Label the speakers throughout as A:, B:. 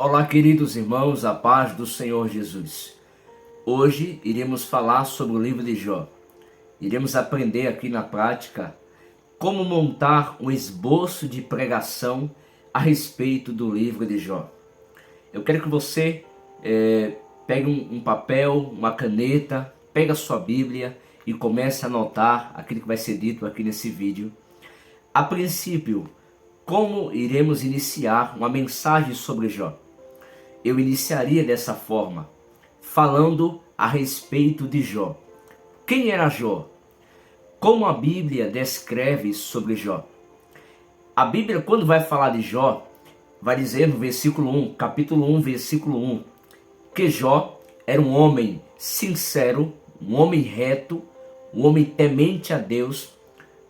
A: Olá, queridos irmãos, a paz do Senhor Jesus. Hoje iremos falar sobre o livro de Jó. Iremos aprender aqui na prática como montar um esboço de pregação a respeito do livro de Jó. Eu quero que você pegue um papel, uma caneta, pegue a sua Bíblia e comece a anotar aquilo que vai ser dito aqui nesse vídeo. A princípio, como iremos iniciar uma mensagem sobre Jó? Eu iniciaria dessa forma, falando a respeito de Jó. Quem era Jó? Como a Bíblia descreve sobre Jó? A Bíblia, quando vai falar de Jó, vai dizer no versículo 1, capítulo 1, versículo 1, que Jó era um homem sincero, um homem reto, um homem temente a Deus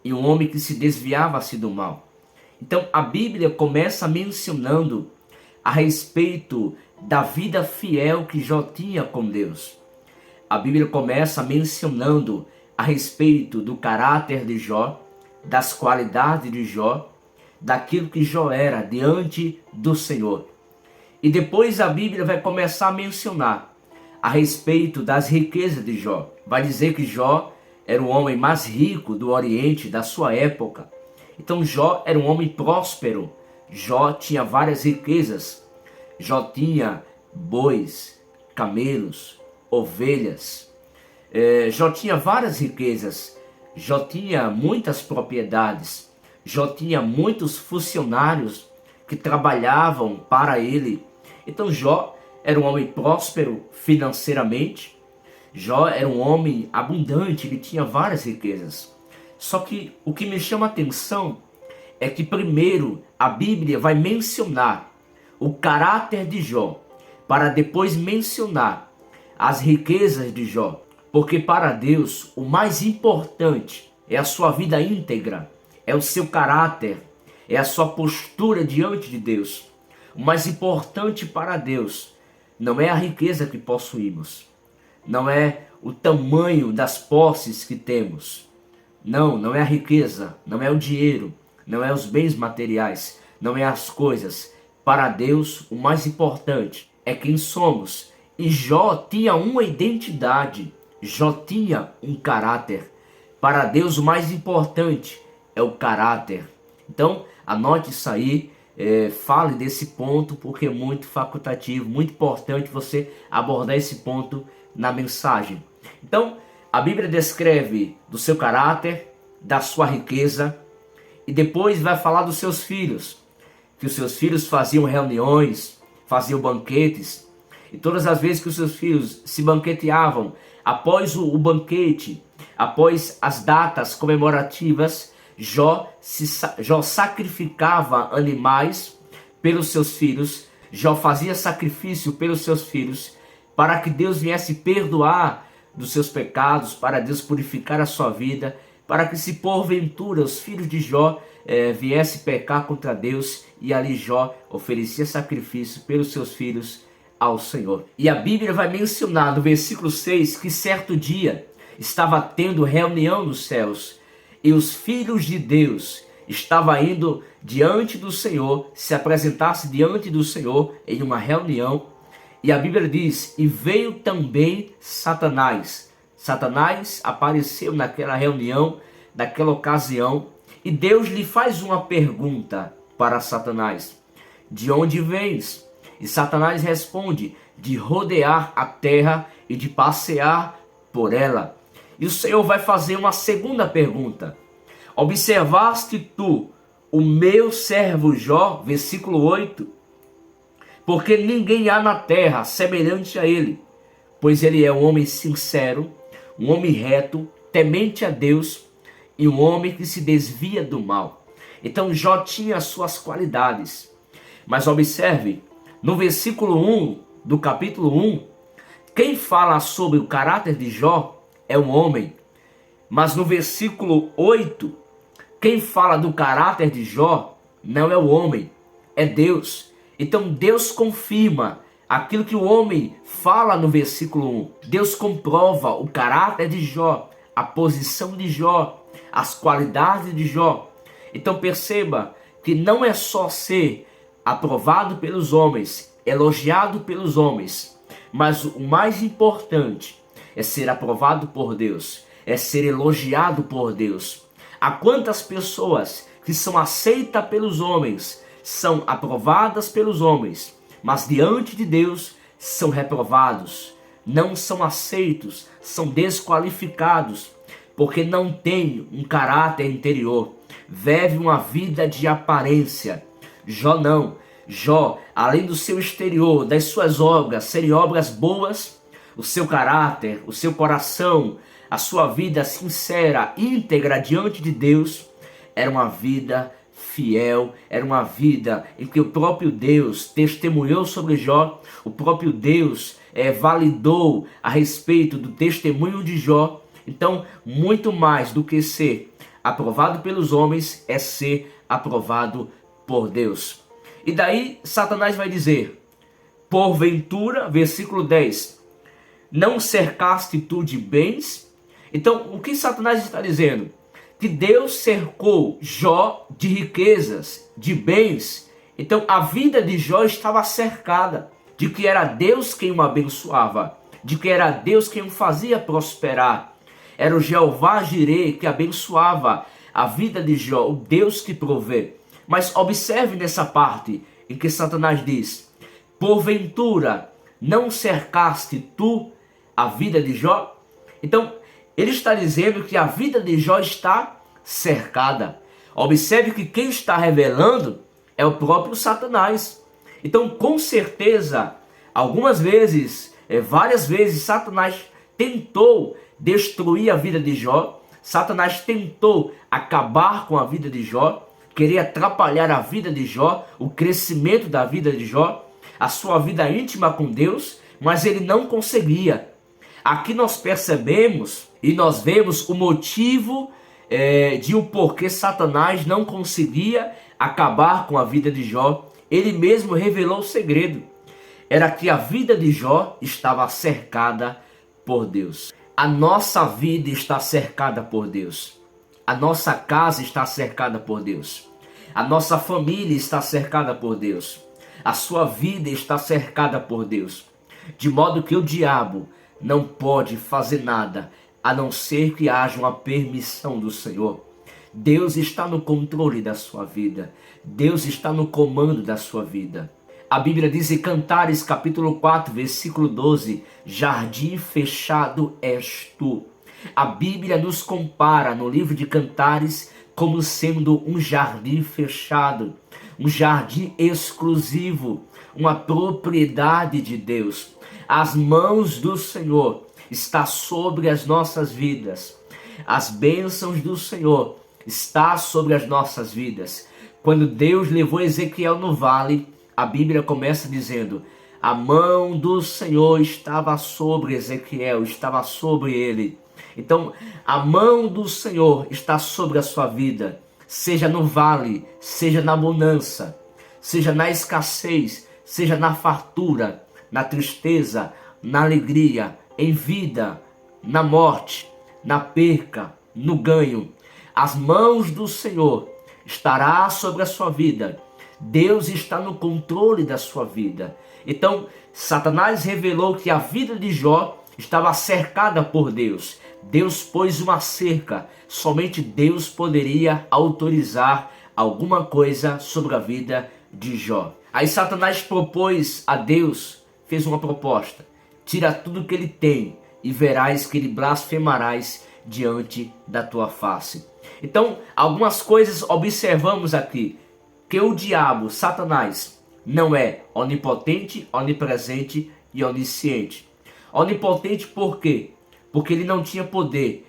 A: e um homem que se desviava-se do mal. Então a Bíblia começa mencionando a respeito da vida fiel que Jó tinha com Deus. A Bíblia começa mencionando a respeito do caráter de Jó, das qualidades de Jó, daquilo que Jó era diante do Senhor. E depois a Bíblia vai começar a mencionar a respeito das riquezas de Jó. Vai dizer que Jó era o homem mais rico do Oriente da sua época. Então Jó era um homem próspero. Jó tinha várias riquezas. Jó tinha bois, camelos, ovelhas. Jó tinha várias riquezas. Jó tinha muitas propriedades. Jó tinha muitos funcionários que trabalhavam para ele. Então Jó era um homem próspero financeiramente. Jó era um homem abundante, ele tinha várias riquezas. Só que o que me chama a atenção é que primeiro a Bíblia vai mencionar o caráter de Jó, para depois mencionar as riquezas de Jó. Porque para Deus o mais importante é a sua vida íntegra, é o seu caráter, é a sua postura diante de Deus. O mais importante para Deus não é a riqueza que possuímos, não é o tamanho das posses que temos. Não é a riqueza, não é o dinheiro, não é os bens materiais, não é as coisas. Para Deus, o mais importante é quem somos. E Jó tinha uma identidade, Jó tinha um caráter. Para Deus, o mais importante é o caráter. Então, anote isso aí, fale desse ponto, porque é muito facultativo, muito importante você abordar esse ponto na mensagem. Então, a Bíblia descreve do seu caráter, da sua riqueza, e depois vai falar dos seus filhos, que os seus filhos faziam reuniões, faziam banquetes, e todas as vezes que os seus filhos se banqueteavam, após o banquete, após as datas comemorativas, Jó sacrificava animais pelos seus filhos, Jó fazia sacrifício pelos seus filhos, para que Deus viesse perdoar dos seus pecados, para Deus purificar a sua vida, para que se porventura os filhos de Jó viessem pecar contra Deus, e ali Jó oferecia sacrifício pelos seus filhos ao Senhor. E a Bíblia vai mencionar no versículo 6 que certo dia estava tendo reunião nos céus, e os filhos de Deus estavam indo diante do Senhor, se apresentasse diante do Senhor em uma reunião. E a Bíblia diz, e veio também Satanás. Satanás apareceu naquela reunião, naquela ocasião, e Deus lhe faz uma pergunta para Satanás: de onde vens? E Satanás responde: de rodear a terra e de passear por ela. E o Senhor vai fazer uma segunda pergunta: observaste tu o meu servo Jó? Versículo 8. Porque ninguém há na terra semelhante a ele, pois ele é um homem sincero, um homem reto, temente a Deus e um homem que se desvia do mal. Então Jó tinha as suas qualidades. Mas observe, no versículo 1 do capítulo 1, quem fala sobre o caráter de Jó é um homem. Mas no versículo 8, quem fala do caráter de Jó não é o homem, é Deus. Então Deus confirma aquilo que o homem fala no versículo 1. Deus comprova o caráter de Jó, a posição de Jó, as qualidades de Jó. Então perceba que não é só ser aprovado pelos homens, elogiado pelos homens, mas o mais importante é ser aprovado por Deus, é ser elogiado por Deus. Há quantas pessoas que são aceitas pelos homens, são aprovadas pelos homens, mas diante de Deus são reprovados, não são aceitos, são desqualificados, porque não têm um caráter interior, vive uma vida de aparência. Jó não. Jó, além do seu exterior, das suas obras serem obras boas, o seu caráter, o seu coração, a sua vida sincera, íntegra diante de Deus, era uma vida fiel, era uma vida em que o próprio Deus testemunhou sobre Jó, o próprio Deus validou a respeito do testemunho de Jó. Então, muito mais do que ser aprovado pelos homens, é ser aprovado por Deus. E daí Satanás vai dizer: porventura, versículo 10, não cercaste tu de bens? Então, o que Satanás está dizendo? Que Deus cercou Jó de riquezas, de bens. Então, a vida de Jó estava cercada de que era Deus quem o abençoava, de que era Deus quem o fazia prosperar. Era o Jeová Jireh que abençoava a vida de Jó, o Deus que provê. Mas observe nessa parte em que Satanás diz: porventura não cercaste tu a vida de Jó? Então, ele está dizendo que a vida de Jó está cercada. Observe que quem está revelando é o próprio Satanás. Então, com certeza, algumas vezes, várias vezes, Satanás tentou destruir a vida de Jó. Satanás tentou acabar com a vida de Jó, queria atrapalhar a vida de Jó, o crescimento da vida de Jó, a sua vida íntima com Deus, mas ele não conseguia. Aqui nós percebemos e nós vemos o motivo de o porquê Satanás não conseguia acabar com a vida de Jó. Ele mesmo revelou o segredo. Era que a vida de Jó estava cercada por Deus. A nossa vida está cercada por Deus. A nossa casa está cercada por Deus. A nossa família está cercada por Deus. A sua vida está cercada por Deus. De modo que o diabo não pode fazer nada a não ser que haja uma permissão do Senhor. Deus está no controle da sua vida. Deus está no comando da sua vida. A Bíblia diz em Cantares capítulo 4, versículo 12, jardim fechado és tu. A Bíblia nos compara no livro de Cantares como sendo um jardim fechado, um jardim exclusivo, uma propriedade de Deus. As mãos do Senhor estão sobre as nossas vidas. As bênçãos do Senhor estão sobre as nossas vidas. Quando Deus levou Ezequiel no vale, a Bíblia começa dizendo: a mão do Senhor estava sobre Ezequiel, estava sobre ele. Então, a mão do Senhor está sobre a sua vida, seja no vale, seja na bonança, seja na escassez, seja na fartura, na tristeza, na alegria, em vida, na morte, na perca, no ganho. As mãos do Senhor estará sobre a sua vida. Deus está no controle da sua vida. Então, Satanás revelou que a vida de Jó estava cercada por Deus. Deus pôs uma cerca. Somente Deus poderia autorizar alguma coisa sobre a vida de Jó. Aí Satanás propôs a Deus, fez uma proposta: tira tudo que ele tem e verás que ele blasfemarás diante da tua face. Então, algumas coisas observamos aqui. Que o diabo, Satanás, não é onipotente, onipresente e onisciente. Onipotente por quê? Porque ele não tinha poder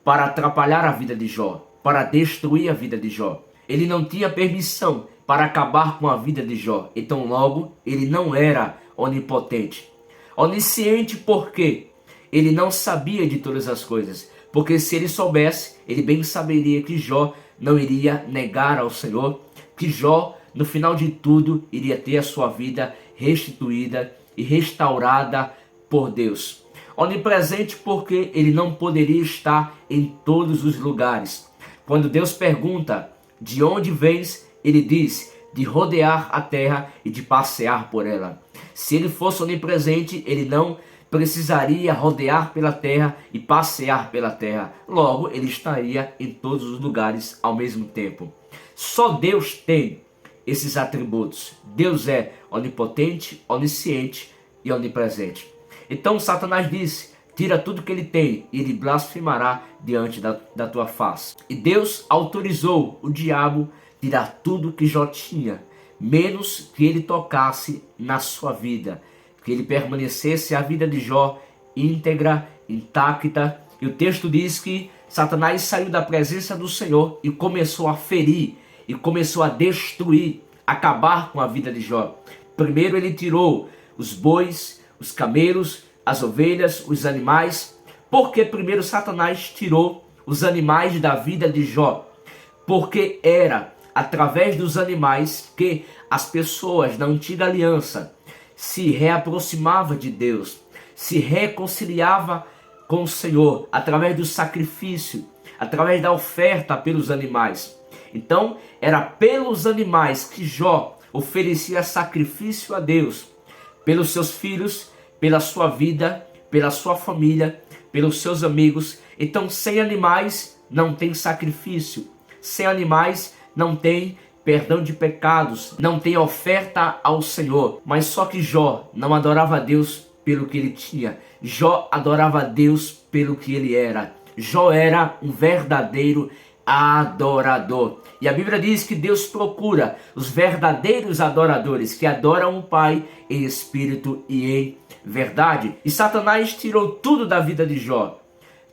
A: para atrapalhar a vida de Jó, para destruir a vida de Jó. Ele não tinha permissão para acabar com a vida de Jó. Então logo, ele não era onipotente. Onisciente por quê? Ele não sabia de todas as coisas. Porque se ele soubesse, ele bem saberia que Jó não iria negar ao Senhor, que Jó, no final de tudo, iria ter a sua vida restituída e restaurada por Deus. Onipresente porque ele não poderia estar em todos os lugares. Quando Deus pergunta: de onde vens? Ele diz: de rodear a terra e de passear por ela. Se ele fosse onipresente, ele não precisaria rodear pela terra e passear pela terra. Logo, ele estaria em todos os lugares ao mesmo tempo. Só Deus tem esses atributos. Deus é onipotente, onisciente e onipresente. Então Satanás disse: tira tudo que ele tem e ele blasfemará diante da tua face. E Deus autorizou o diabo tirar tudo que Jó tinha, menos que ele tocasse na sua vida, que ele permanecesse a vida de Jó íntegra, intacta. E o texto diz que Satanás saiu da presença do Senhor e começou a ferir, e começou a destruir, acabar com a vida de Jó. Primeiro ele tirou os bois, os camelos, as ovelhas, os animais. Porque primeiro Satanás tirou os animais da vida de Jó? Porque era através dos animais que as pessoas da antiga aliança se reaproximavam de Deus, se reconciliava com o Senhor, através do sacrifício, através da oferta pelos animais. Então, era pelos animais que Jó oferecia sacrifício a Deus, pelos seus filhos, pela sua vida, pela sua família, pelos seus amigos. Então, sem animais não tem sacrifício, sem animais não tem perdão de pecados, não tem oferta ao Senhor. Mas só que Jó não adorava a Deus pelo que ele tinha. Jó adorava a Deus pelo que ele era. Jó era um verdadeiro adorador. E a Bíblia diz que Deus procura os verdadeiros adoradores que adoram o Pai em espírito e em verdade. E Satanás tirou tudo da vida de Jó.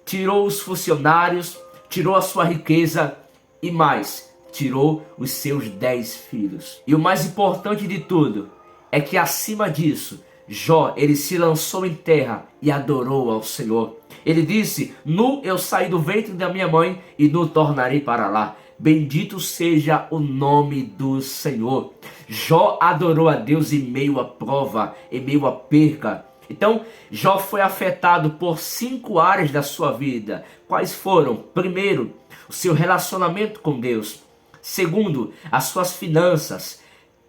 A: Tirou os funcionários, tirou a sua riqueza e mais, tirou os seus 10 filhos. E o mais importante de tudo é que acima disso, Jó, ele se lançou em terra e adorou ao Senhor. Ele disse: nu eu saí do ventre da minha mãe e nu tornarei para lá. Bendito seja o nome do Senhor. Jó adorou a Deus em meio à prova, em meio à perca. Então, Jó foi afetado por 5 áreas da sua vida. Quais foram? Primeiro, o seu relacionamento com Deus. Segundo, as suas finanças.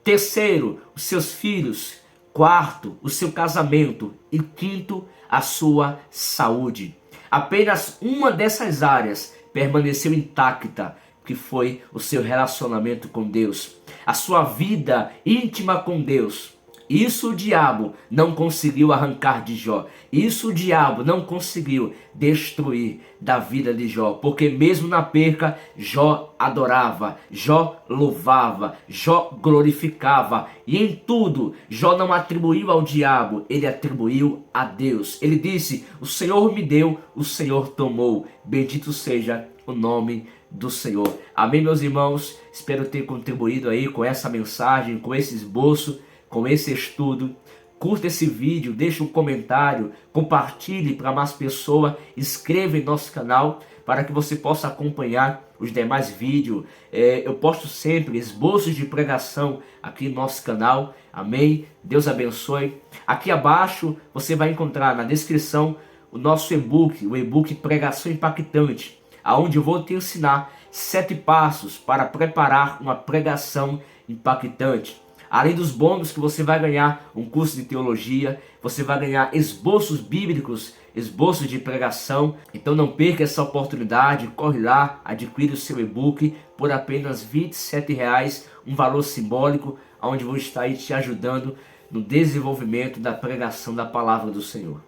A: Terceiro, os seus filhos. Quarto, o seu casamento. E quinto, a sua saúde. Apenas uma dessas áreas permaneceu intacta, que foi o seu relacionamento com Deus, a sua vida íntima com Deus. Isso o diabo não conseguiu arrancar de Jó. Isso o diabo não conseguiu destruir da vida de Jó. Porque mesmo na perca, Jó adorava, Jó louvava, Jó glorificava. E em tudo, Jó não atribuiu ao diabo, ele atribuiu a Deus. Ele disse: o Senhor me deu, o Senhor tomou. Bendito seja o nome do Senhor. Amém, meus irmãos? Espero ter contribuído aí com essa mensagem, com esse esboço, com esse estudo. Curta esse vídeo, deixe um comentário, compartilhe para mais pessoas, inscreva em nosso canal para que você possa acompanhar os demais vídeos. Eu posto sempre esboços de pregação aqui no nosso canal. Amém? Deus abençoe. Aqui abaixo você vai encontrar na descrição o nosso e-book, o e-book Pregação Impactante, aonde eu vou te ensinar 7 passos para preparar uma pregação impactante. Além dos bônus que você vai ganhar um curso de teologia, você vai ganhar esboços bíblicos, esboços de pregação. Então não perca essa oportunidade, corre lá, adquire o seu e-book por apenas R$ 27, um valor simbólico, onde vou estar aí te ajudando no desenvolvimento da pregação da palavra do Senhor.